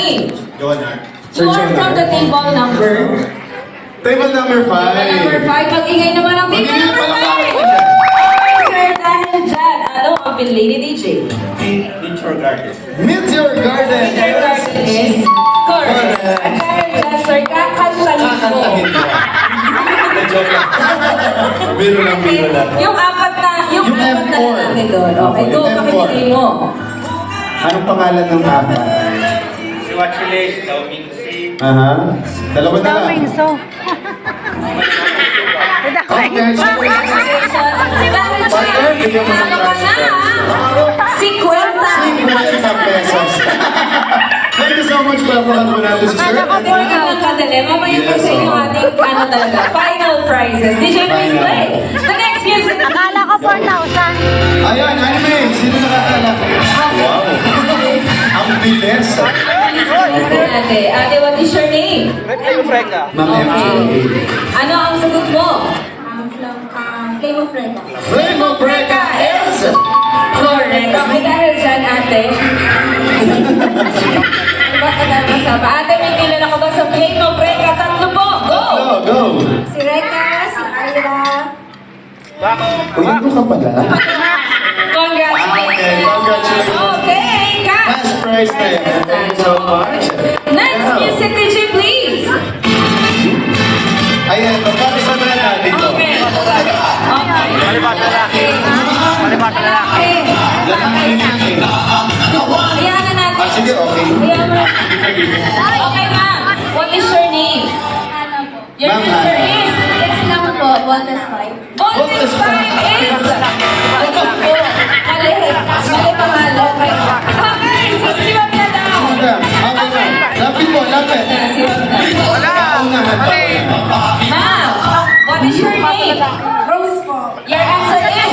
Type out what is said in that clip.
name. Joanna. You are from the table number. Table number 5. Number 5. Mag-ingay naman ang table Mag-ingay number pala 5. Sir, dahil dyan, ano ang pinlady DJ? Meteor Garden. Meteor Garden. Sir, garden is correct. At dahil dyan, sir, kakantahin ko. Kakantahin ko. Joke lang. Biro lang. Yung apat na F4. natin doon. Okay, Yung go, F4. pakibigay mo. Anong pangalan ng apat? Si Wachiles, daw Mingsi. Aha. Dalawa na lang. Minso. Congratulations. Dahil Partner, dyan, bigyan mo ng ano ka cash na? prize. 50. 50 pesos. Thank you so much, Papa. At wala po si Sir. Huwag kang magkadali. Mamaya po sa inyo ating ano talaga, final prizes. DJ, please play. The next music. Akala ko 4,000. Ayan, anime. Sino nakakala? Wow. Ang bilis. Listen ate. Ate, what is your name? Ma'am Okay. Ano ang sagot mo? Flame of Rega. Flame of Breca is... Correct. Okay, dahil dyan, ate. Baka na masama. Ate, may kilala ko ba sa Flame of Breca? Tatlo po. Go! Go. Si Rega, si Ira. Uy, ano ka pala? Congratulations. Okay, congratulations. Okay, cash. Cash prize na yan. Thank you so much. Next music, DJ, please. Ayan, pagkakasama na natin to. Okay. Okay. Malibata lalaki. Malibata lalaki. Lalaki lalaki. Hayaan na natin. Ah, sige, okay. Hayaan mo. Okay, ma'am. What is your name? Ano po? Your Ma'am, answer is... Text lang po, 1+5. Bonus 5 is... Mali. Mali pangalan. Okay, si Ma'am na daw. Okay. Lapit mo, lapit. Si Ma'am na. Unahan pa. Ma'am, what is your name? Rose po. Your answer is...